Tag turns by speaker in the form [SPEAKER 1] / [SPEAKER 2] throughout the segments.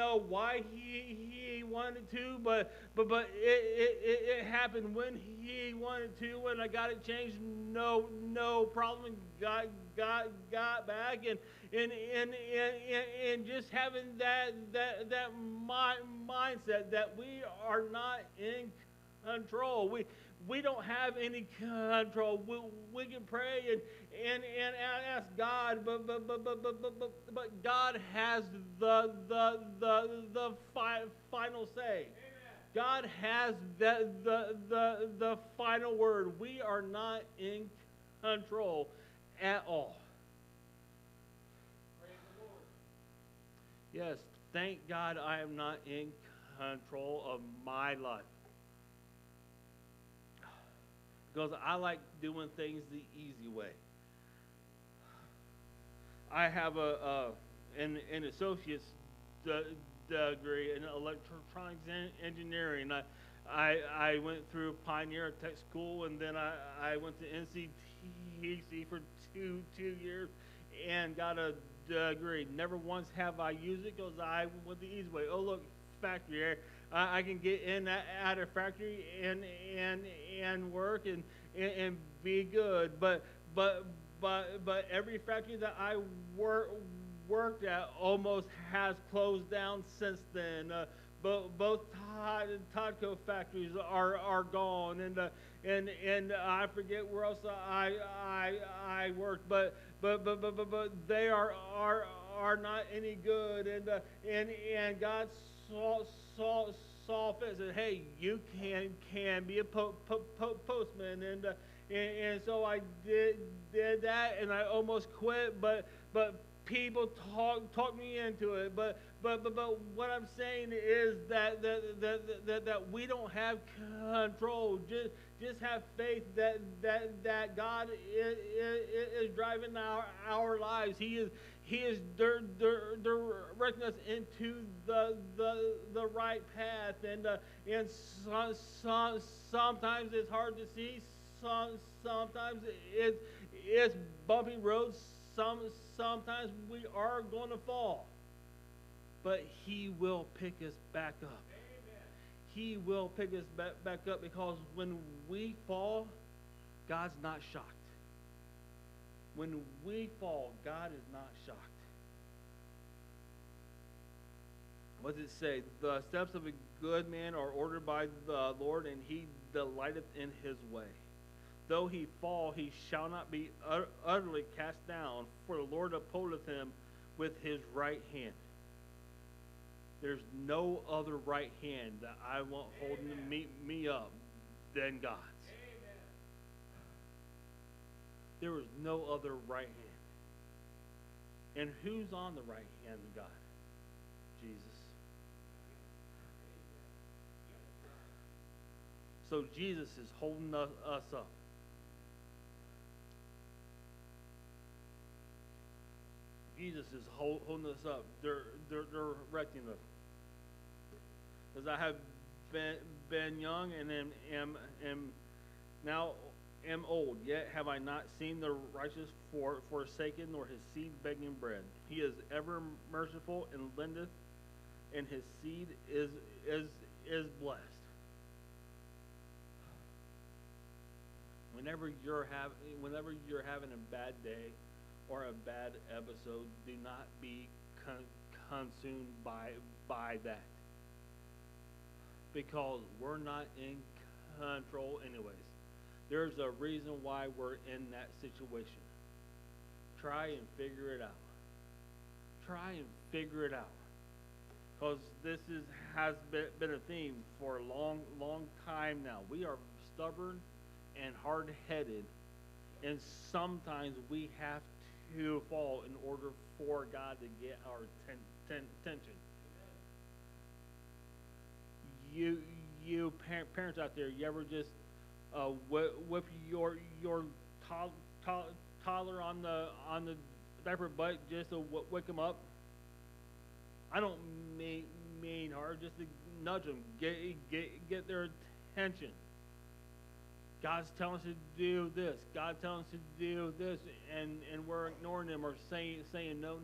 [SPEAKER 1] know why he wanted to, but it happened when he wanted to, and I got it changed. No problem. Got back, and just having that mindset that we are not in control. We don't have any control. We can pray and ask God, but God has the final say. God has the final word. We are not in control at all. Yes, thank God I am not in control of my life. Because I like doing things the easy way. I have an associate's degree in electronics engineering. I went through Pioneer Tech School, and then I went to NCTC for two years and got a degree. Never once have I used it because I went the easy way. Oh, look, factory air. I can get in out of factory and work and be good. But every factory that I worked at almost has closed down since then. Both Todco factories are gone, and I forget where else I worked, but they are not any good, and God saw fit and said, hey, you can be a postman, and so I did that, and I almost quit, but people talk me into it, but what I'm saying is that we don't have control. Just have faith that God is driving our lives. He is directing us into the right path, and sometimes it's hard to see. Sometimes it's bumpy roads. Sometimes we are going to fall, but He will pick us back up. Amen. He will pick us back up, because when we fall, God's not shocked. When we fall, God is not shocked. What does it say? The steps of a good man are ordered by the Lord, and He delighteth in His way. Though he fall, he shall not be utterly cast down, for the Lord upholdeth him with His right hand. There's no other right hand that I want holding me up than God's. Amen. There is no other right hand. And who's on the right hand of God? Jesus. So Jesus is holding us up. Jesus is holding us up. They're directing us. Because I have been young and now am old, yet have I not seen the righteous forsaken, nor his seed begging bread. He is ever merciful and lendeth, and his seed is blessed. Whenever you're having a bad day or a bad episode, do not be consumed by that, because we're not in control anyways. There's a reason why we're in that situation. Try and figure it out. Try and figure it out, because this has been a theme for a long time now. We are stubborn and hard-headed, and sometimes we have to fall in order for God to get our attention. You parents out there, you ever just whip your toddler on the diaper butt just to wake them up? I don't mean hard, just to nudge them, get their attention. God's telling us to do this. God's telling us to do this, and we're ignoring them or saying no.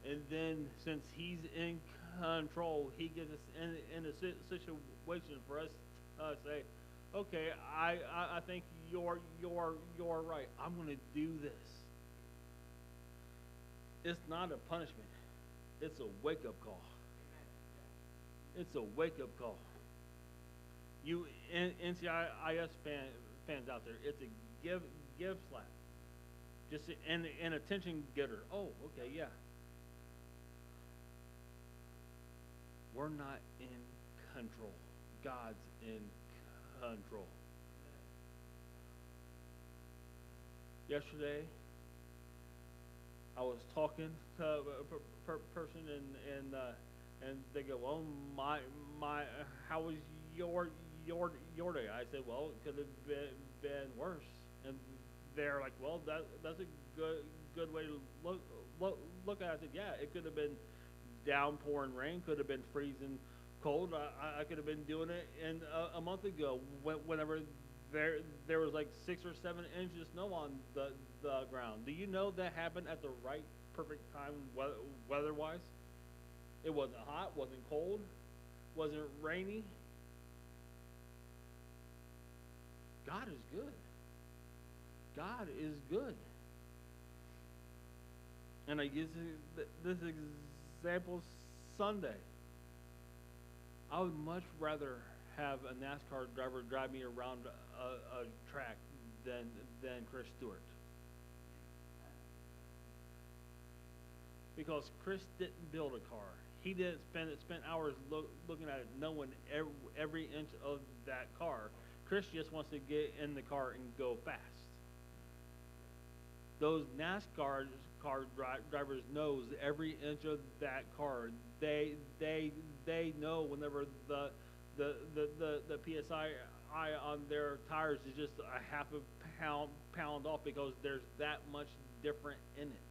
[SPEAKER 1] And then since he's in control, he gets us in a situation for us to say, okay, I think you're right. I'm going to do this. It's not a punishment. It's a wake-up call. It's a wake-up call. You NCIS fans out there, it's a give slap. Just an attention getter. Oh, okay, yeah. We're not in control. God's in control. Yesterday, I was talking to a person, and they go, "Well, my, how was your day?" I said, "Well, it could have been worse." And they're like, "Well, that's a good way to look at it." I said, "Yeah, it could have been downpouring rain, could have been freezing cold. I could have been doing it in a month ago whenever there was like 6 or 7 inches of snow on the ground. Do you know that happened at the right perfect time weather-wise? It wasn't hot, wasn't cold, wasn't rainy. God is good. God is good." And I use this example Sunday. I would much rather have a NASCAR driver drive me around a track than Chris Stewart. Because Chris didn't build a car. He didn't spend hours looking at it, knowing every inch of that car. Chris just wants to get in the car and go fast. Those NASCAR drivers knows every inch of that car. They know whenever the PSI on their tires is just a half a pound off, because there's that much different in it.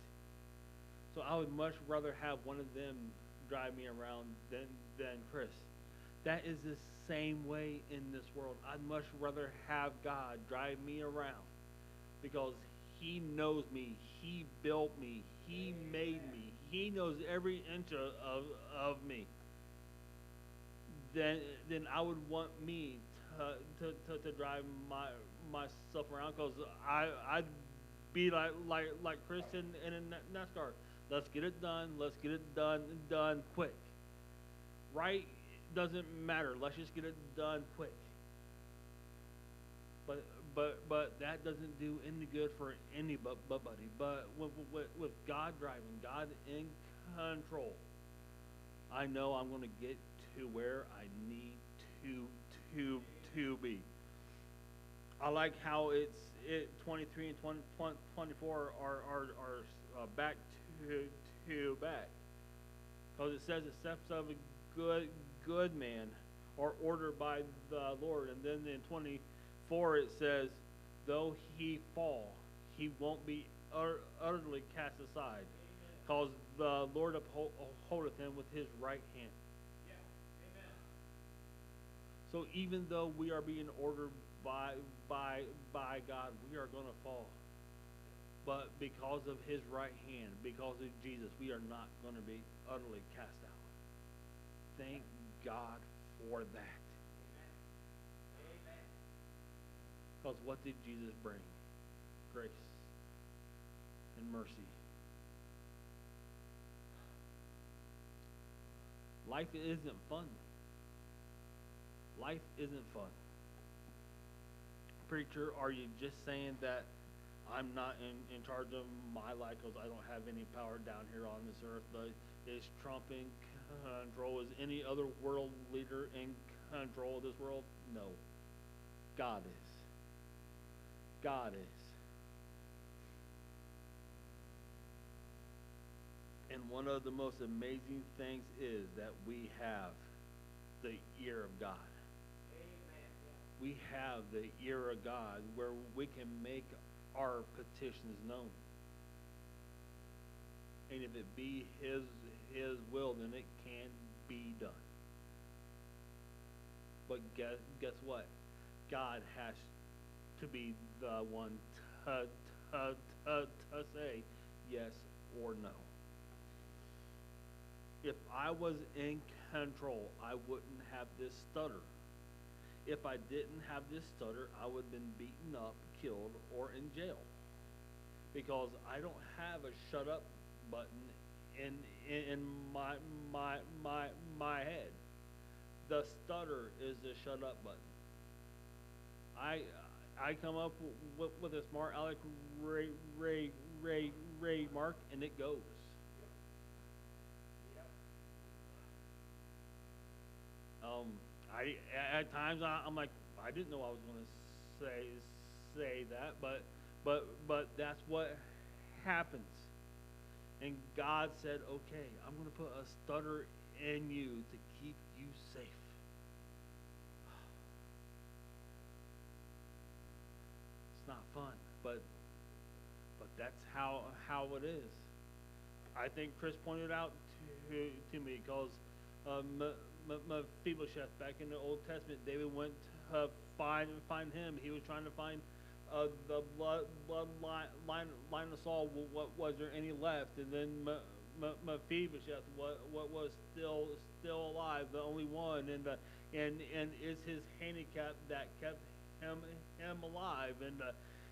[SPEAKER 1] So I would much rather have one of them drive me around than Chris. That is the same way in this world. I'd much rather have God drive me around, because He knows me, He built me, He made me, He knows every inch of me. Then I would want me to drive myself around, because I'd be like Chris in a NASCAR. Let's get it done. Let's get it done quick. Right? Doesn't matter. Let's just get it done quick. But that doesn't do any good for anybody. But with God driving, God in control, I know I'm going to get to where I need to be. I like how it 23 and 24 are back to back, because it says the steps of a good man are ordered by the Lord, and then in 24 it says, though he fall, he won't be utterly cast aside, because the Lord upholdeth him with his right hand. Yeah. Amen. So even though we are being ordered by God, we are going to fall. But because of his right hand, because of Jesus, we are not going to be utterly cast out. Thank God for that. Amen. Because what did Jesus bring? Grace and mercy. Life isn't fun. Life isn't fun. Preacher, are you just saying that I'm not in charge of my life because I don't have any power down here on this earth? Is Trump in control? Is any other world leader in control of this world? No. God is. God is. And one of the most amazing things is that we have the ear of God. We have the ear of God where we can make our petitions known. And if it be His will, then it can be done. But guess what? God has to be the one to say yes or no. I was in control, I wouldn't have this stutter. If I didn't have this stutter, I would have been beaten up, killed, or in jail. Because I don't have a shut up button in my head. The stutter is the shut up button. I come up with a smart aleck Ray mark, and it goes. I at times I'm like, I didn't know I was going to say that, but that's what happens. And God said, okay, I'm going to put a stutter in you to keep you safe. It's not fun, but that's how it is. I think Chris pointed out to me because Mephibosheth back in the Old Testament, David went to find him. He was trying to find the line of Saul. What was there any left? And then Mephibosheth, what was still alive, the only one, and it's his handicap that kept him alive.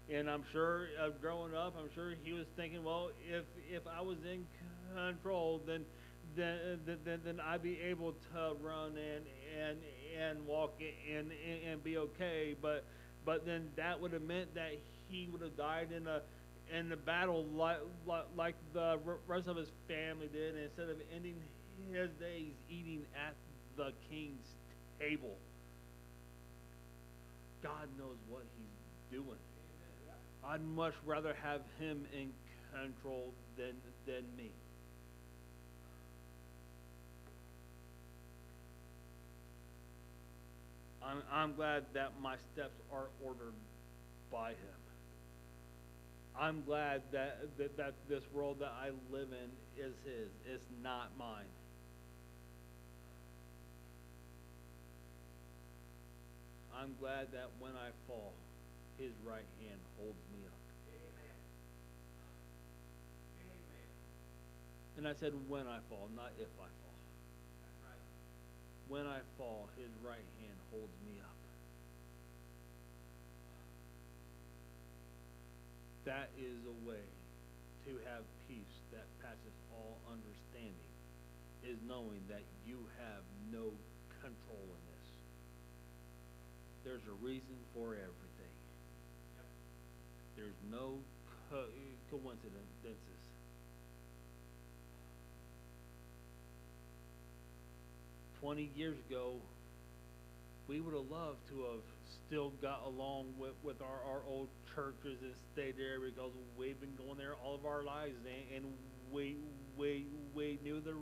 [SPEAKER 1] And I'm sure growing up, I'm sure he was thinking, well, if I was in control, then I'd be able to run and walk and be okay. But then that would have meant that he would have died in the battle like the rest of his family did, and instead of ending his days eating at the king's table. God knows what he's doing. I'd much rather have him in control than me. I'm glad that my steps are ordered by him. I'm glad that this world that I live in is his. It's not mine. I'm glad that when I fall, his right hand holds me up. Amen. Amen. And I said when I fall, not if I fall. That's right. When I fall, his right hand holds me up. That is a way to have peace that passes all understanding, is knowing that you have no control in this. There's a reason for everything. Yep. There's no coincidences. 20 years ago, we would have loved to have still got along with our old churches and stayed there because we've been going there all of our lives, and we knew the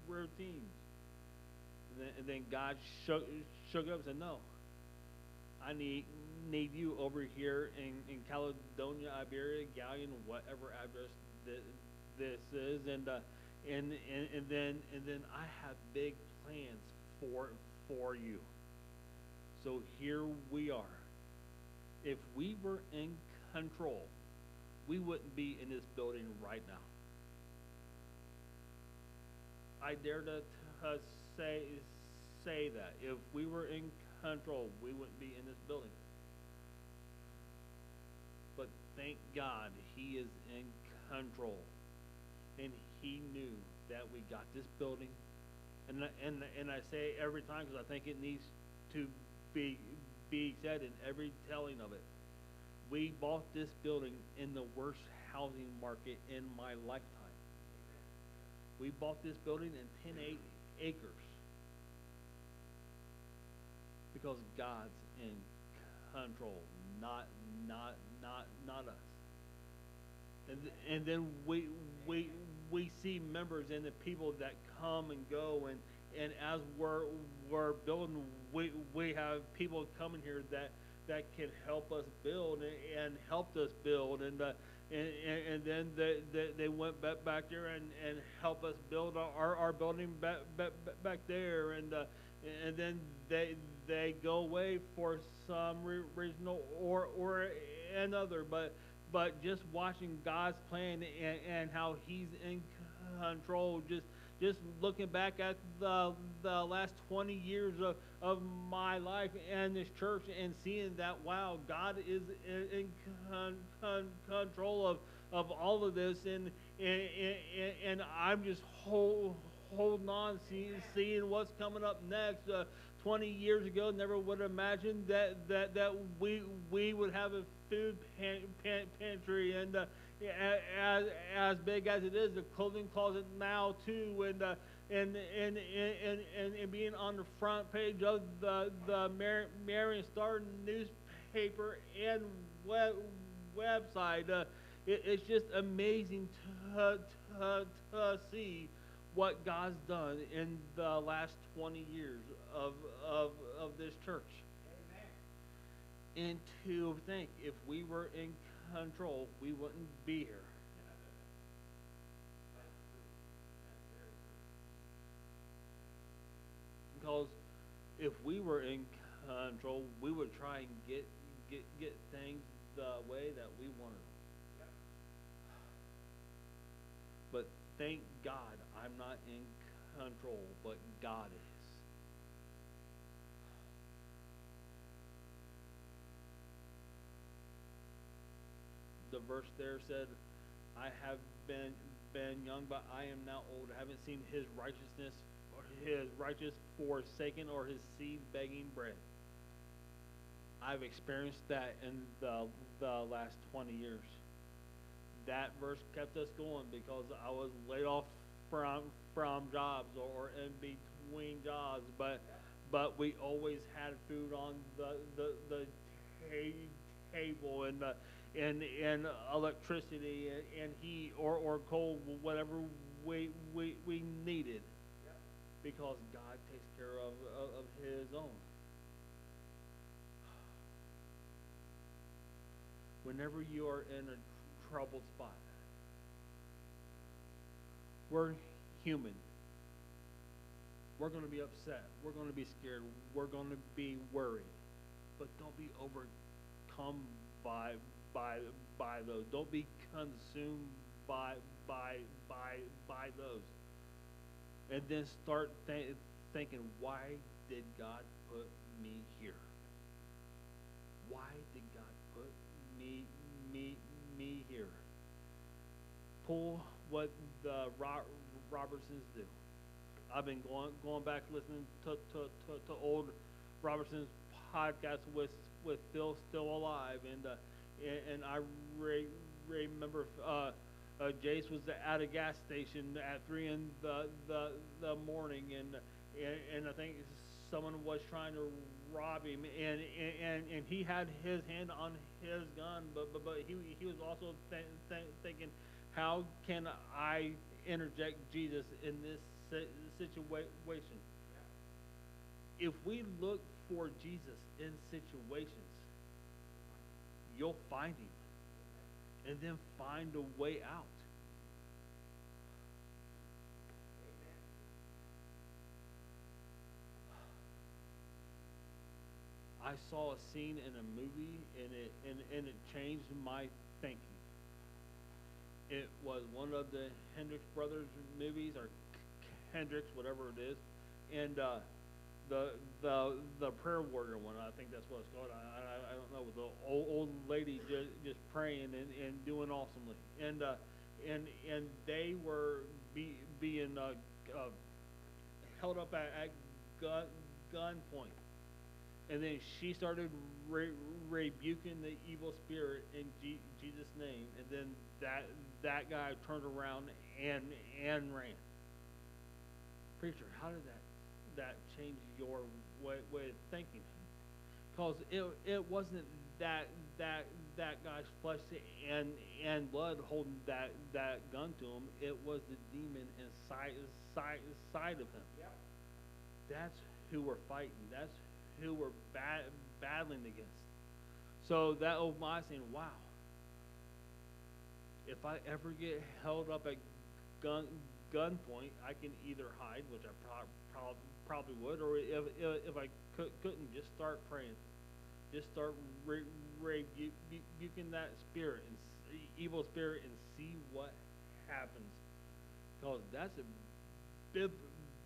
[SPEAKER 1] routines. And then God shook up and said, no, I need you over here in Caledonia, Iberia, Gallion, whatever address this is, and then I have big plans for you. So here we are. If we were in control, we wouldn't be in this building right now. I dare to say that. If we were in control, we wouldn't be in this building. But thank God he is in control. And he knew that we got this building. And I say it every time because I think it needs to be said in every telling of it. We bought this building in the worst housing market in my lifetime. We bought this building in 10 acres because God's in control, not us. And then we see members and the people that come and go, and as we're building, we have people coming here that can help us build and helped us build, and then they went back there and helped us build our building back there, and then they go away for some reason or another, but just watching God's plan and how he's in control. Just looking back at the last 20 years of my life and this church and seeing that, wow, God is in control of all of this, and I'm just holding on, seeing what's coming up next. 20 years ago, never would have imagined that we would have a food pantry, and as big as it is, the clothing closet now too, and being on the front page of the Marion Star newspaper and website. It's just amazing to see what God's done in the last 20 years of this church. Amen. And to think, if we were in control, we wouldn't be here. Because if we were in control, we would try and get things the way that we wanted them. But thank God I'm not in control, but God is. The verse there said, I have been young, but I am now old. I haven't seen his righteousness or his righteous forsaken or his seed begging bread. I've experienced that in the last 20 years. That verse kept us going because I was laid off from jobs or in between jobs, but we always had food on the table, and electricity and heat or cold, whatever we needed, because God takes care of his own. Whenever you are in a troubled spot, we're human. We're going to be upset. We're going to be scared. We're going to be worried. But don't be overcome by those. Don't be consumed by those. And then start thinking, why did God put me here? Why did God put me here? Pull what the Robertsons do. I've been going back listening to old Robertson's podcast with Phil still alive, and I remember Jace was at a gas station at 3 in the morning, and I think someone was trying to rob him, and he had his hand on his gun, but he was also thinking, how can I interject Jesus in this situation? If we look for Jesus in situations, you'll find him, and then find a way out. I saw a scene in a movie, and it changed my thinking. It was one of the Hendrix brothers movies, or Hendrix, whatever it is, and the prayer warrior one. I think that's what it's called. I don't know. The old lady just praying and doing awesomely, and they were being held up at gunpoint. And then she started rebuking the evil spirit in Jesus' name. And then that guy turned around and ran. Preacher, how did that change your way of thinking? Because it wasn't that guy's flesh and blood holding that gun to him. It was the demon inside of him. Yep. That's who we're fighting. That's who we're battling against. So that old mind saying, wow, if I ever get held up at gunpoint, I can either hide, which I probably would, or if I couldn't, just start praying. Just start rebuking that spirit, and evil spirit, and see what happens. because that's a bib-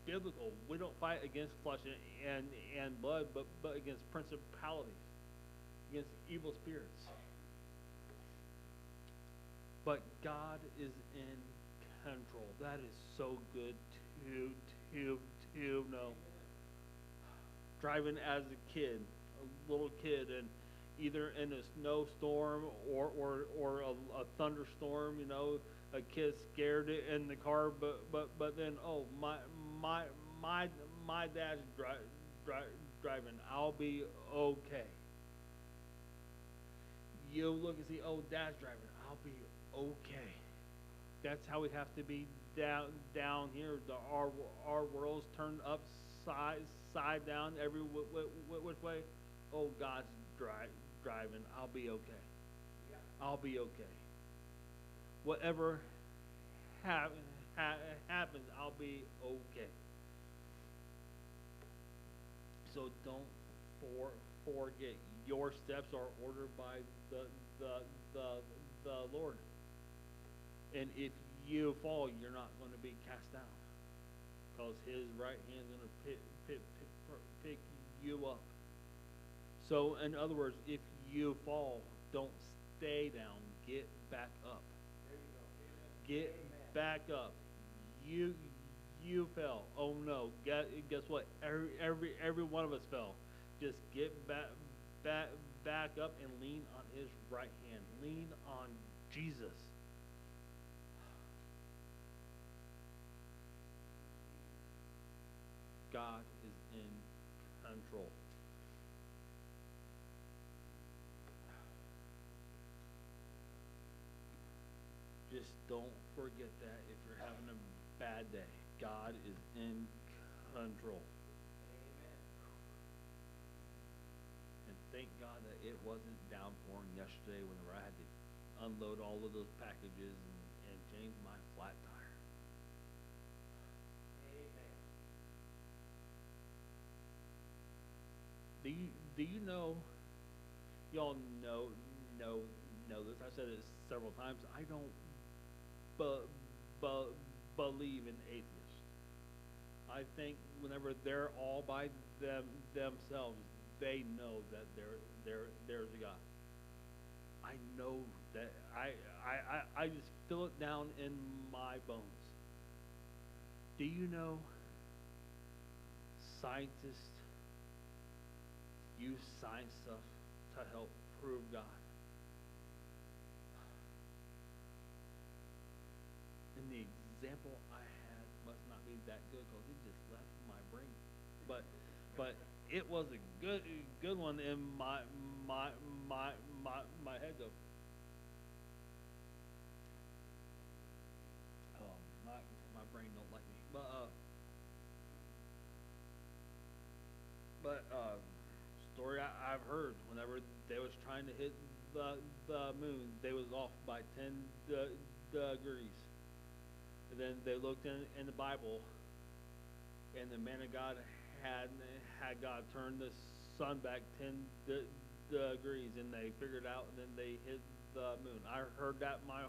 [SPEAKER 1] biblical. We don't fight against flesh and blood, but against principalities, against evil spirits. But God is in control. That is so good to know. Driving as a kid, a little kid, and either in a snowstorm or a thunderstorm, you know, a kid scared in the car, but then my dad's driving, I'll be okay. You look and see, oh, dad's driving, I'll be okay. That's how we have to be down here. Our world's turned upside down every which way. Oh, God's driving. I'll be okay. I'll be okay. Whatever happens, I'll be okay. So don't forget your steps are ordered by the Lord. And if you fall, you're not going to be cast down, because His right hand is going to pick you up. So, in other words, if you fall, don't stay down. Get back up. Get back up. You fell. Oh no! Guess what? Every one of us fell. Just get back up and lean on His right hand. Lean on Jesus. God is in control. Just don't forget that if you're having a bad day. God is in control. Amen. And thank God that it wasn't downpouring yesterday whenever I had to unload all of those packages and change my flat tire. Amen. Do you know, y'all know this, I've said it several times, I don't believe in atheists. I think whenever they're all by themselves, they know that there's a God. I know that. I just feel it down in my bones. Do you know scientists use science stuff to help prove God? And the example I had must not be that good because it just left my brain. But it was a good one in my head though. Oh, my brain don't like me. But story I've heard, whenever they was trying to hit the moon, they was off by 10 degrees. And then they looked in the Bible, and the man of God had God turn the sun back 10 degrees, and they figured out, and then they hit the moon. I heard that my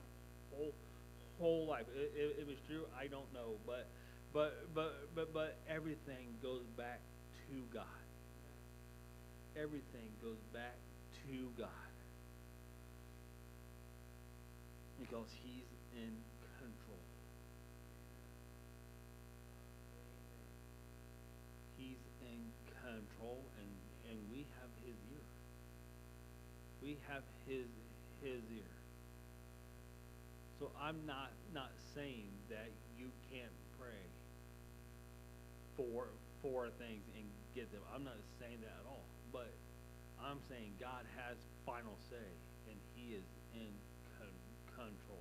[SPEAKER 1] whole life. It was true. I don't know, but everything goes back to God. Everything goes back to God, because He's in control. He's in control, and we have His ear. We have His ear. So I'm not saying that you can't pray for things and get them. I'm not saying that at all. But I'm saying God has final say, and He is in control.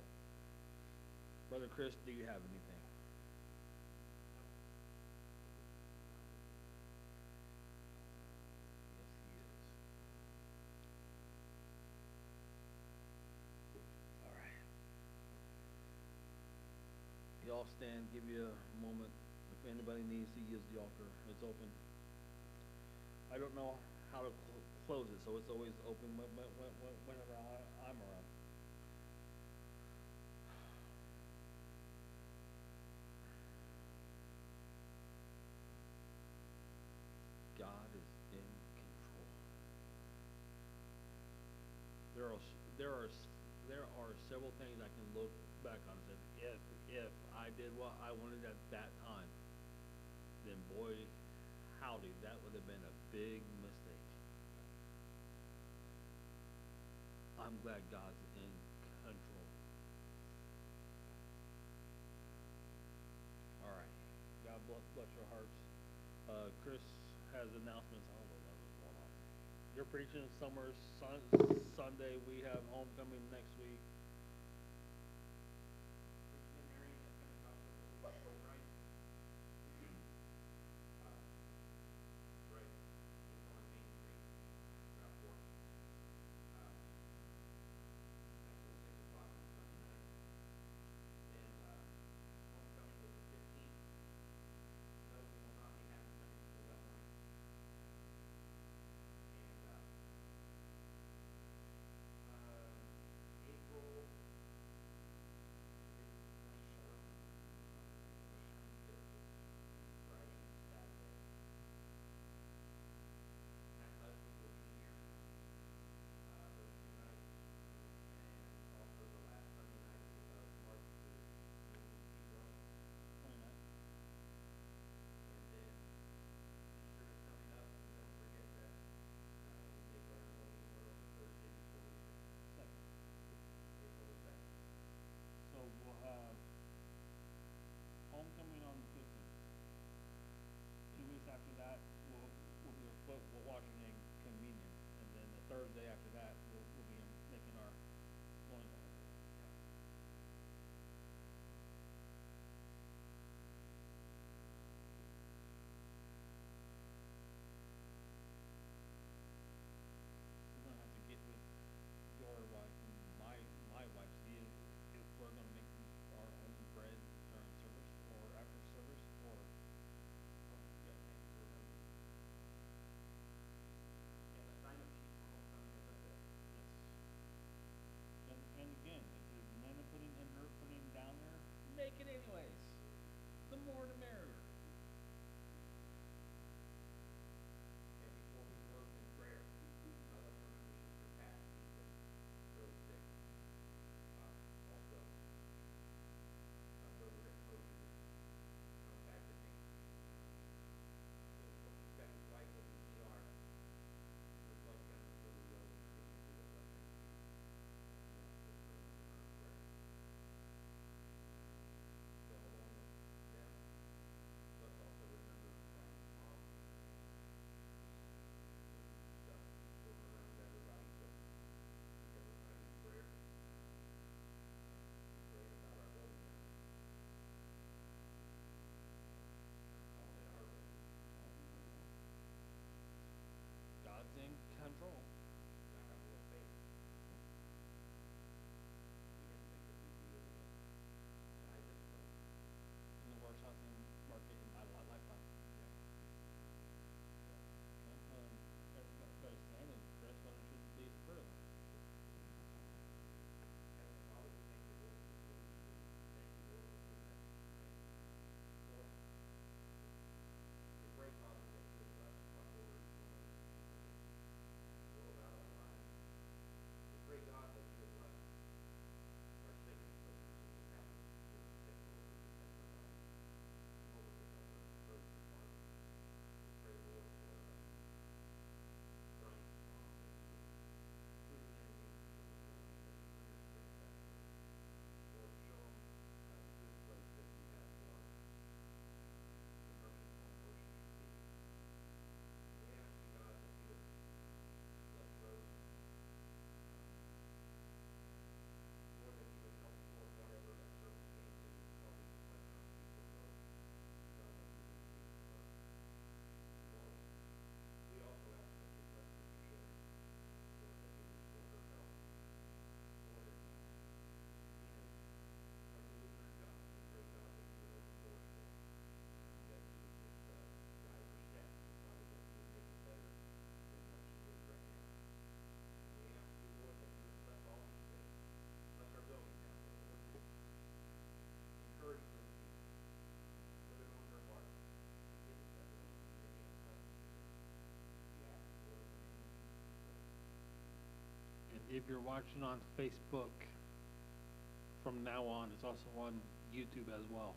[SPEAKER 1] Brother Chris, do you have anything? Yes, he is. All right. Y'all stand, give you a moment. If anybody needs to use the altar, it's open. I don't know how to close it, so it's always open whenever I'm around.
[SPEAKER 2] there are several things I can look back on and say, if I did what I wanted at that time, then boy, howdy, that would have been a big mistake. I'm glad God's in control. All right, God bless your hearts. Chris has announcements. I don't know what's going on. You're preaching summer Sunday. We have homecoming next week. if you're watching on Facebook, from now on, it's also on YouTube as well.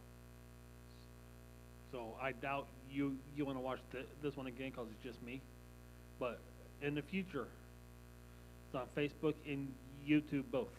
[SPEAKER 2] So I doubt you want to watch this one again because it's just me. But in the future, it's on Facebook and YouTube both.